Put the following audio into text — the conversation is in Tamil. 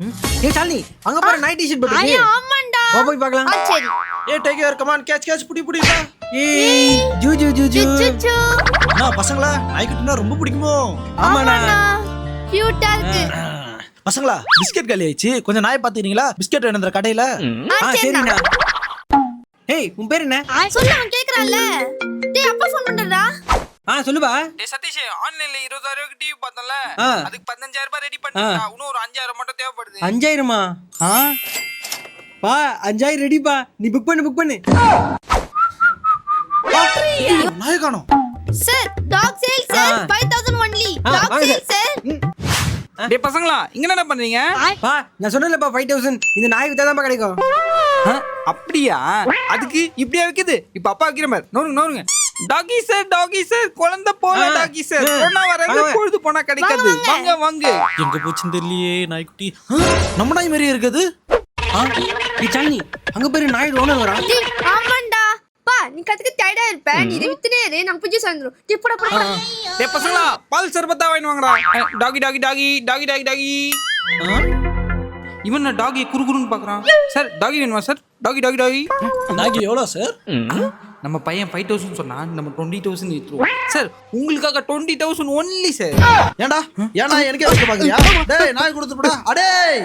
ஏய் சாலினி அங்க பாரு நைட் டி-ஷர்ட் போட்டுருக்கு. ஐயா ஆமாண்டா. வா போய் பார்க்கலாம். சரி. ஏய் டைகர் கம் ஆன் கேட்ச் புடிடா. ஏய் ஜூ ஜூ ஜூ ஜூ. சுச்சு. நான் பசங்களா நாய்க்குட்டினா ரொம்ப பிடிக்குமோ? ஆமாண்ணா. கியூட்டா இருக்கு. பசங்களா பிஸ்கட் காலி ஆயிடுச்சு. கொஞ்சம் நாய் பாத்துக்கிறீங்களா? பிஸ்கட் வேணும்ன்ற கடையில. சரிண்ணா. ஏய் உன் பேர் என்ன? சொல்லு அவன் கேக்குறான்ல. டேய் அப்பா ஃபோன் பண்றடா. சொல்லுப்பா. டேய் சதீஷ் ஆன்லைன்ல 20000 ரூபாய்க்கு டிவி பார்த்தல. ஆ. அதுக்கு 15000 ரூபாய் ரெடி பண்ணிட்டா. இன்னும் ஒரு 5000 மட்டும் தேவைப்படுது. 5000மா? பா 5000 ரெடிப்பா. நீ புக் பண்ணு. நாய் காணோம். Sir dog sale sir 5000 only. Dog வாங்க சேல் சார். டேய் பசங்களா இங்க என்ன பண்றீங்க? பா நான் சொன்னேன்லப்பா 5000 இந்த நாய் வித்தாதான் கிடைக்கும். அப்படியா? அதுக்கு இப்படியா வைக்குது? இப்ப அப்பா வைக்கிற மாதிரி நோருங்க. டாகி சார் குழந்தை போல டாகி சார். போனா வரது பொழுது போனா கிடைக்காது. வாங்க. எங்க போச்சுன்னு தெரியலையே நாய்க்குட்டி. நம்ம நாய் மாதிரியே இருக்குது. ஏய் சாலினி அங்க பாரு நாய் ஓனர் வரா. டேய் ஆமாண்டா. பா நீ கத்துக்கு டயர்டா இருப்ப. நீ இத வித்துனே இரு. நான் புஜி சாந்துரும். டேய் போடா. டேய் பசங்களா பால் சர்பத்தா வாங்கி வாங்கடா. டாகி. இவன் டாகி குறுகுறுன்னு பாக்குறான். சார் டாகி வேணுமா சார்? டாகி. நாய்க்கு எவ்வளோ சார்? நம்ம பையன் 5000 சொன்னா நம்ம 20000 வித்துருவோம். சார் உங்களுக்காக 20000 ஒன்லி சார். ஏன்டா எனக்கு எதுக்கு பாக்குறியா? டேய் நாய் கொடுத்துடுடா. அடேய்